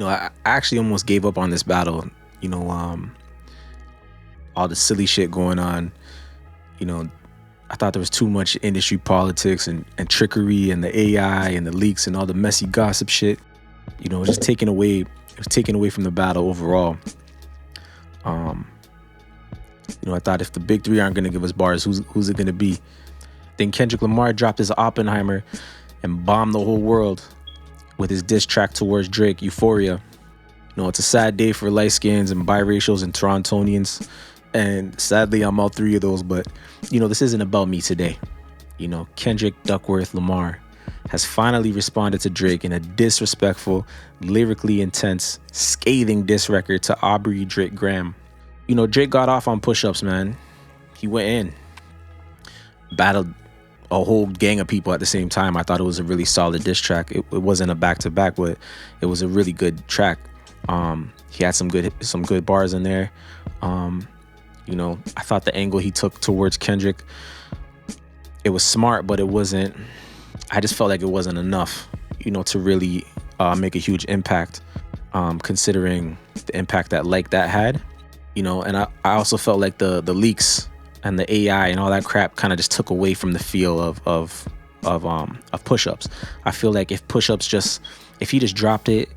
I actually almost gave up on this battle. You know, all the silly shit going on. You know, I thought there was too much industry politics and trickery and the AI and the leaks and all the messy gossip shit. It was just taken away. It was taken away from the battle overall. I thought if the big three aren't gonna give us bars, who's it gonna be? Then Kendrick Lamar dropped his Oppenheimer and bombed the whole world with his diss track towards Drake, Euphoria. It's a sad day for light skins and biracials and Torontonians. And sadly, I'm all three of those, but this isn't about me today. Kendrick Duckworth Lamar has finally responded to Drake in a disrespectful, lyrically intense, scathing diss record to Aubrey Drake Graham. Drake got off on push-ups, man. He went in, battled a whole gang of people at the same time. I thought it was a really solid diss track. It wasn't a back-to-back, but it was a really good track. He had some good bars in there. I thought the angle he took towards Kendrick, it was smart, but it wasn't. I just felt like it wasn't enough, to really make a huge impact, considering the impact that had. And I also felt like the leaks and the AI and all that crap kind of just took away from the feel of push-ups. I feel like if he just dropped it,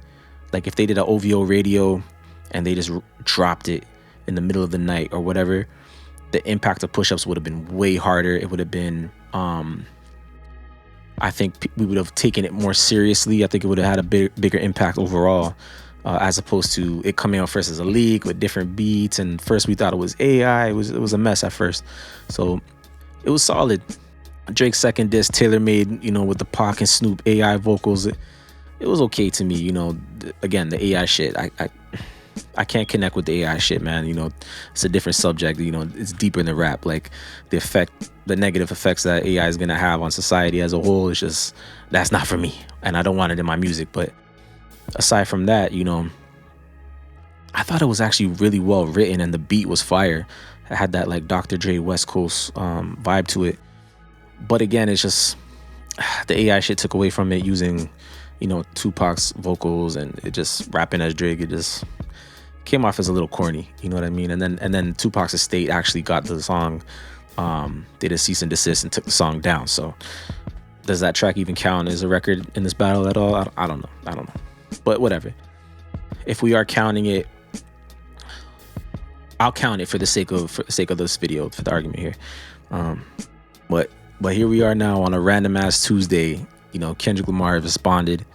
like if they did an OVO radio and they just dropped it in the middle of the night or whatever, the impact of push-ups would have been way harder. It would have been, I think we would have taken it more seriously. I think it would have had a bigger impact overall, as opposed to it coming out first as a leak with different beats. And first we thought it was AI. It was a mess at first. So it was solid. Drake's second diss, tailor-made, with the Pac and Snoop AI vocals. It was okay to me. Again, the AI shit, I can't connect with the AI shit, man. It's a different subject. It's deeper than rap. Like the negative effects that AI is gonna have on society as a whole is just, that's not for me, and I don't want it in my music. But aside from that, I thought it was actually really well written, and the beat was fire. It had that like Dr. Dre West Coast vibe to it. But again, it's just the AI shit took away from it, using Tupac's vocals and it just rapping as Drake. It just came off as a little corny, you know what I mean? And then Tupac's estate actually got the song, did a cease and desist and took the song down. So does that track even count as a record in this battle at all? I don't know. But whatever. If we are counting it, I'll count it for the sake of this video, for the argument here. But here we are now on a random ass Tuesday. Kendrick Lamar has responded.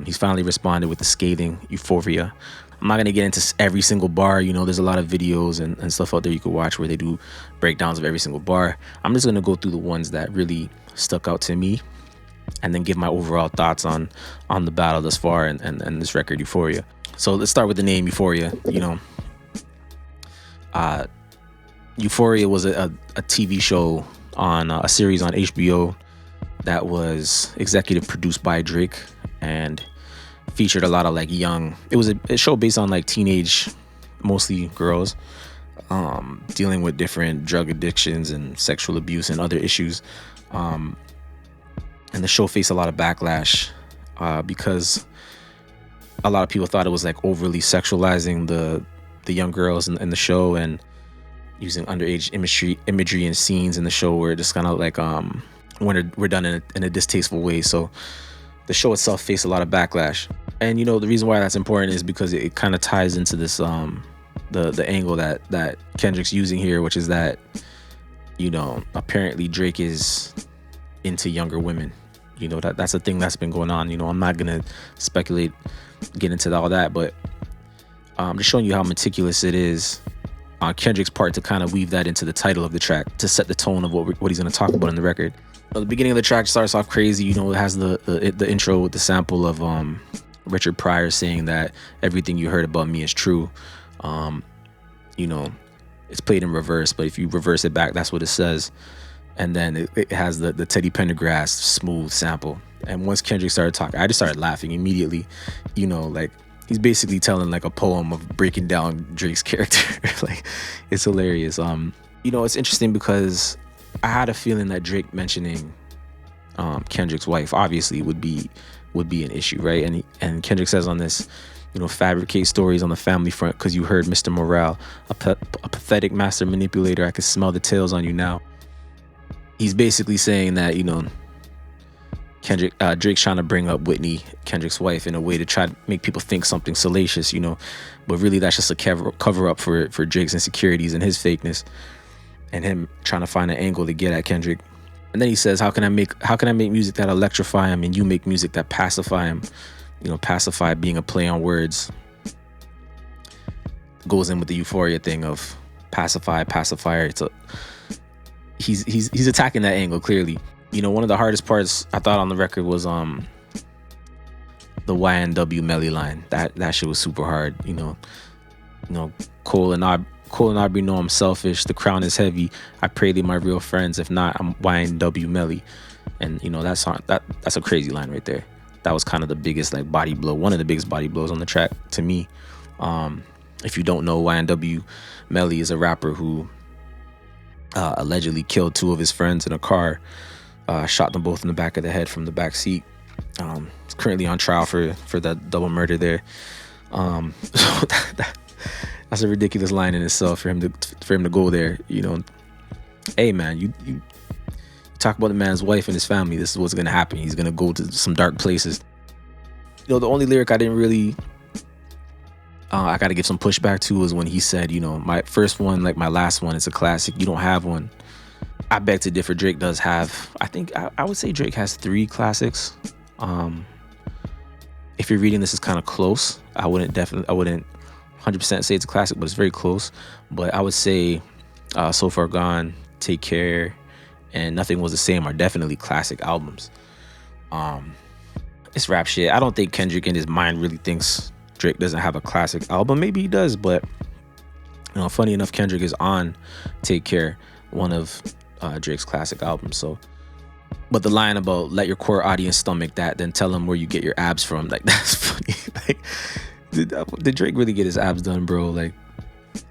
He's finally responded with the scathing Euphoria. I'm not gonna get into every single bar. There's a lot of videos and stuff out there you could watch where they do breakdowns of every single bar. I'm just gonna go through the ones that really stuck out to me, and then give my overall thoughts on the battle thus far and this record, Euphoria. So let's start with the name Euphoria. Euphoria was a TV show on a series on HBO that was executive produced by Drake and featured a lot of like young. It was a show based on like teenage, mostly girls, dealing with different drug addictions and sexual abuse and other issues. And the show faced a lot of backlash because a lot of people thought it was like overly sexualizing the young girls in the show and using underage imagery and scenes in the show where it just kind of like when we're done in a distasteful way. So the show itself faced a lot of backlash. And the reason why that's important is because it kind of ties into this the angle that Kendrick's using here, which is that apparently Drake is into younger women. That's a thing that's been going on. I'm not gonna get into all that, but I'm just showing you how meticulous it is on Kendrick's part to kind of weave that into the title of the track to set the tone of what he's going to talk about in the record. The beginning of the track starts off crazy. It has the intro with the sample of Richard Pryor saying that everything you heard about me is true. It's played in reverse, but if you reverse it back, that's what it says. And then it has the Teddy Pendergrass smooth sample. And once Kendrick started talking, I just started laughing immediately. Like he's basically telling like a poem of breaking down Drake's character. Like it's hilarious. It's interesting because I had a feeling that Drake mentioning Kendrick's wife obviously would be an issue, right? And Kendrick says on this, fabricate stories on the family front because you heard Mr. Morale, a pathetic master manipulator. I can smell the tails on you now. He's basically saying that, Drake's trying to bring up Whitney, Kendrick's wife, in a way to try to make people think something salacious, but really that's just a cover up for Drake's insecurities and his fakeness, and him trying to find an angle to get at Kendrick. And then he says, how can I make music that electrify him, and you make music that pacify him? Pacify being a play on words. Goes in with the Euphoria thing of pacifier. He's attacking that angle clearly. One of the hardest parts I thought on the record was the YNW Melly line. That shit was super hard. Cole and Aubrey know I'm selfish. The crown is heavy. I pray they're my real friends. If not, I'm YNW Melly. And that's a crazy line right there. That was kind of the biggest body blow. One of the biggest body blows on the track to me. If you don't know, YNW Melly is a rapper who allegedly killed two of his friends in a car. Shot them both in the back of the head from the back seat. He's currently on trial for that double murder there. So that's a ridiculous line in itself for him to go there. Hey man, you talk about the man's wife and his family. This is what's gonna happen. He's gonna go to some dark places. The only lyric I didn't really I gotta give some pushback to was when he said, my first one, like my last one, it's a classic. You don't have one. I beg to differ. Drake does have, I think I would say Drake has 3 classics. If you're reading this is kind of close, I wouldn't 100% say it's a classic, but it's very close. But I would say So Far Gone, Take Care, and Nothing Was the Same are definitely classic albums. It's rap shit. I don't think Kendrick in his mind really thinks Drake doesn't have a classic album. Maybe he does, but funny enough, Kendrick is on Take Care, one of Drake's classic albums. So, but the line about let your core audience stomach that, then tell them where you get your abs from, that's funny. Did Drake really get his abs done, bro?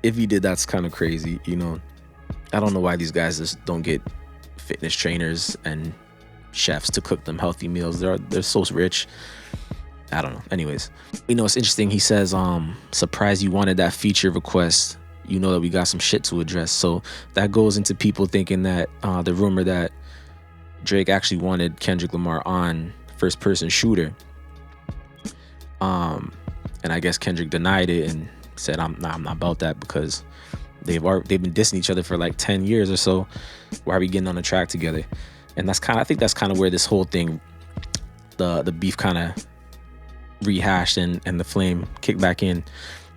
If he did, that's kind of crazy. I don't know why these guys just don't get fitness trainers and chefs to cook them healthy meals. They're so rich. I don't know. Anyways, it's interesting. He says, surprised you wanted that feature request. That we got some shit to address. So that goes into people thinking that the rumor that Drake actually wanted Kendrick Lamar on First Person Shooter. And I guess Kendrick denied it and said, I'm not about that, because they've been dissing each other for 10 years or so. Why are we getting on a track together? And I think that's kind of where this whole thing, the beef kind of rehashed and the flame kicked back in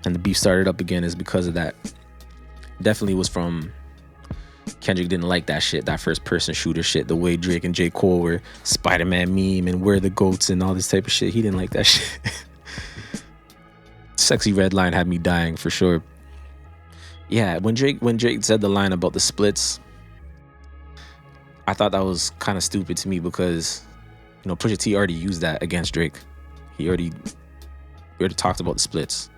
and the beef started up again, is because of that. Definitely was from Kendrick didn't like that shit, that first person shooter shit, the way Drake and J. Cole were Spider-Man meme and we're the goats and all this type of shit. He didn't like that shit. Sexy Red Line had me dying for sure. Yeah, when Drake said the line about the splits, I thought that was kind of stupid to me, because Pusha T already used that against Drake. We already talked about the splits,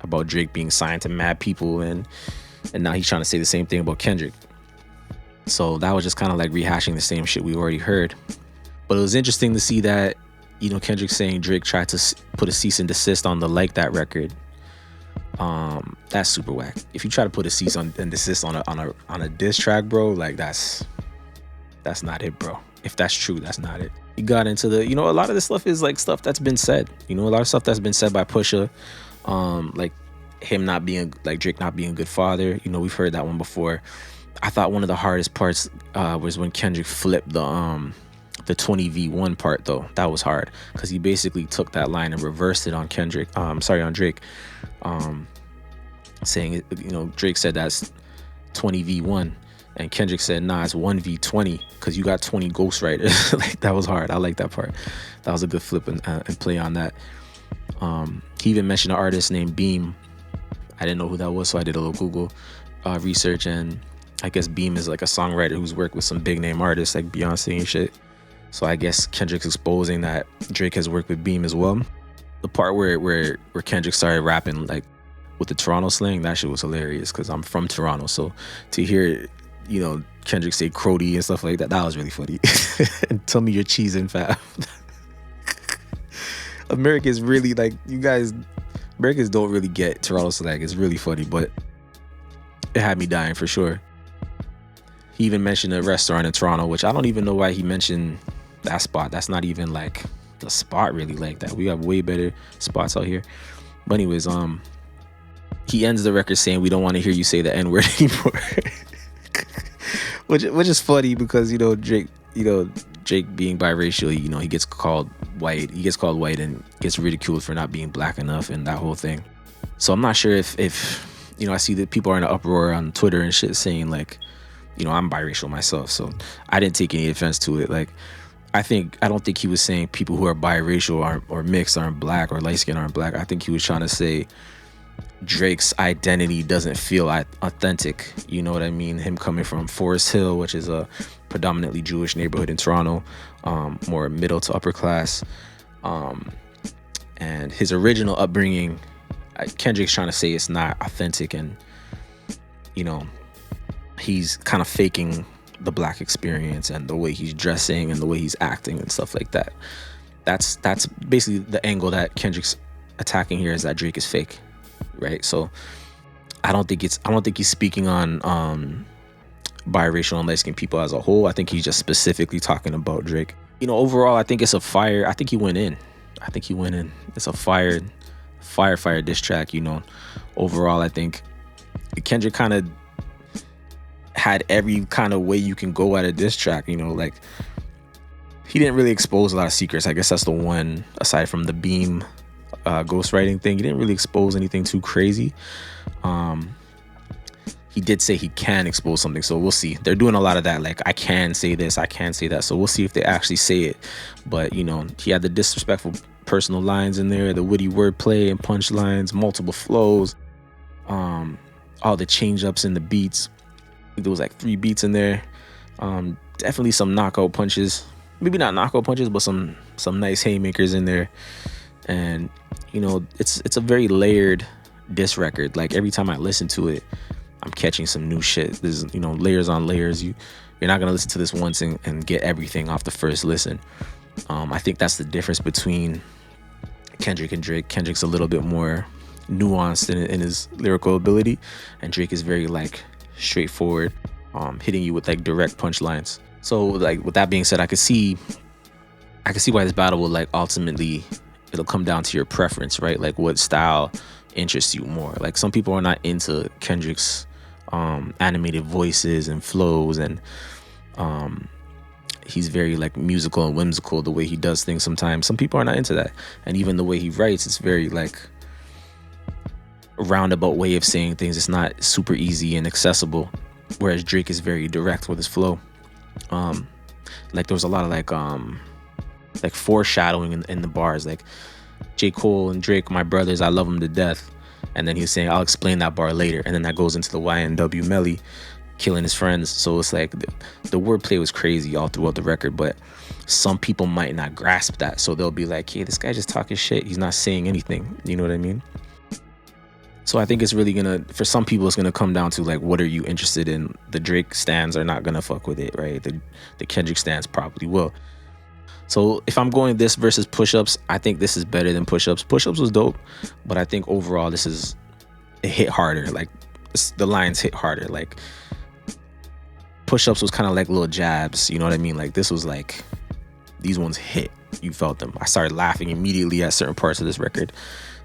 about Drake being signed to mad people, and now he's trying to say the same thing about Kendrick. So that was just kind of rehashing the same shit we already heard. But it was interesting to see that Kendrick saying Drake tried to put a cease and desist on the Like That record. That's super whack. If you try to put a cease and desist on a diss track, bro, that's not it, bro. If that's true, that's not it. You got into the, a lot of this stuff is stuff that's been said. A lot of stuff that's been said by Pusha, him not being, Drake not being a good father. We've heard that one before. I thought one of the hardest parts was when Kendrick flipped the 20v1 part, though. That was hard, because he basically took that line and reversed it on on Drake, saying, Drake said that's 20v1. And Kendrick said, nah, it's 1v20, because you got 20 ghostwriters. That was hard. I like that part. That was a good flip and play on that. He even mentioned an artist named Beam. I didn't know who that was, so I did a little Google research, and I guess Beam is a songwriter who's worked with some big name artists like Beyonce and shit. So I guess Kendrick's exposing that Drake has worked with Beam as well. The part where Kendrick started rapping with the Toronto slang, that shit was hilarious, because I'm from Toronto. So to hear Kendrick say Crody and stuff like that was really funny. And tell me you're cheesing, fam. Americans really like you guys. Americans don't really get Toronto slang. It's really funny, but it had me dying for sure. He even mentioned a restaurant in Toronto, which I don't even know why he mentioned that spot. That's not even like the spot really like that. We have way better spots out here. But anyways, he ends the record saying, "We don't want to hear you say the N-word anymore," which is funny because Drake, Drake being biracial, he gets called white. He gets called white and gets ridiculed for not being black enough and that whole thing. So I'm not sure if I see that people are in an uproar on Twitter and shit saying like, I'm biracial myself, so I didn't take any offense to it. Like, I don't think he was saying people who are biracial or mixed aren't black or light skin aren't black. I think he was trying to say Drake's identity doesn't feel authentic. You know what I mean? Him coming from Forest Hill, which is a predominantly Jewish neighborhood in Toronto, more middle to upper class, and his original upbringing, Kendrick's trying to say it's not authentic, and he's kind of faking the black experience and the way he's dressing and the way he's acting and stuff like that. That's basically the angle that Kendrick's attacking here, is that Drake is fake, right? So I don't think he's speaking on biracial and light-skinned people as a whole. I think he's just specifically talking about Drake. Overall, I think it's a fire. I think he went in. It's a fire diss track. Overall, I think Kendrick kind of had every kind of way you can go at a diss track. Like, he didn't really expose a lot of secrets. I guess that's the one, aside from the Beam ghostwriting thing, he didn't really expose anything too crazy. He did say he can expose something, so we'll see. They're doing a lot of that, like, I can say this, I can say that, so we'll see if they actually say it. But he had the disrespectful personal lines in there, the witty wordplay and punchlines, multiple flows, all the change ups in the beats. There was like 3 beats in there. Definitely some knockout punches, maybe not knockout punches, but some nice haymakers in there. And it's a very layered diss record. Like, every time I listen to it, I'm catching some new shit. There's layers on layers. You're not gonna listen to this once and get everything off the first listen. I think that's the difference between Kendrick and Drake. Kendrick's a little bit more nuanced in his lyrical ability, and Drake is very like straightforward, hitting you with like direct punchlines. So like, with that being said, I can see why this battle will, like, ultimately it'll come down to your preference, right? Like, what style interests you more. Like, some people are not into Kendrick's animated voices and flows, and he's very like musical and whimsical the way he does things sometimes. Some people are not into that, and even the way he writes, it's very like a roundabout way of saying things. It's not super easy and accessible, whereas Drake is very direct with his flow. Like, there was a lot of like foreshadowing in the bars, like J. Cole and Drake, my brothers, I love them to death, and then he was saying, I'll explain that bar later, and then that goes into the YNW Melly killing his friends. So it's like the wordplay was crazy all throughout the record, but some people might not grasp that, so they'll be like, hey, this guy just talking shit, he's not saying anything. You know what I mean? So I think it's really for some people, it's gonna come down to like, what are you interested in? The Drake stans are not gonna fuck with it, right? The Kendrick stans probably will. So if I'm going this versus Push-Ups, I think this is better than Push-Ups. Push-Ups was dope, but I think overall it hit harder. Like, the lines hit harder. Like, Push-Ups was kind of like little jabs, you know what I mean? Like, this was like, these ones hit. You felt them. I started laughing immediately at certain parts of this record.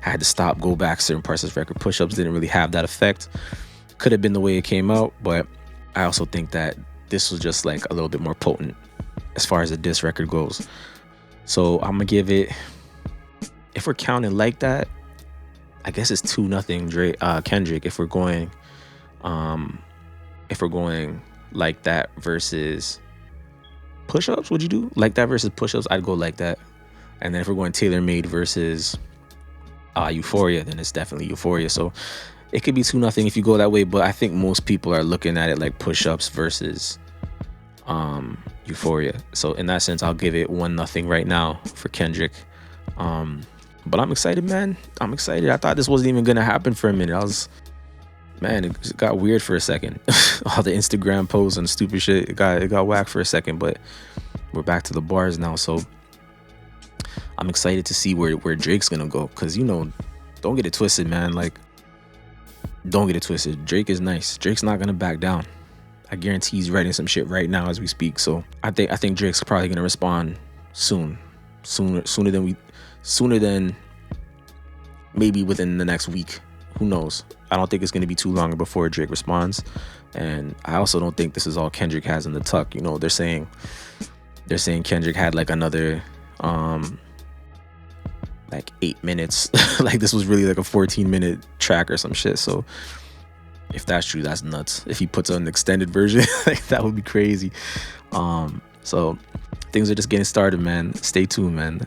I had to stop, go back certain parts of this record. Push-Ups didn't really have that effect. Could have been the way it came out, but I also think that this was just like a little bit more potent as far as the diss record goes. So I'm gonna give it, if we're counting like that, I guess it's 2-0 Kendrick. If we're going like that versus Push-Ups, would you do like that versus Push-Ups? I'd go like that. And then if we're going tailor-made versus Euphoria, then it's definitely Euphoria. So it could be 2-0 if you go that way, but I think most people are looking at it like Push-Ups versus Euphoria. So in that sense, I'll give it 1-0 right now for Kendrick. But I'm excited, man. I'm excited. I thought this wasn't even gonna happen for a minute. It got weird for a second. All the Instagram posts and stupid shit, it got whack for a second, but we're back to the bars now. So I'm excited to see where Drake's gonna go, because don't get it twisted, man. Like, don't get it twisted. Drake is nice. Drake's not gonna back down. I guarantee he's writing some shit right now as we speak. So I think Drake's probably gonna respond sooner than maybe within the next week. Who knows? I don't think it's gonna be too long before Drake responds. And I also don't think this is all Kendrick has in the tuck. They're saying Kendrick had like another like 8 minutes. Like, this was really like a 14-minute track or some shit. So if that's true, that's nuts. If he puts on an extended version, like, that would be crazy. So things are just getting started, man. Stay tuned, man.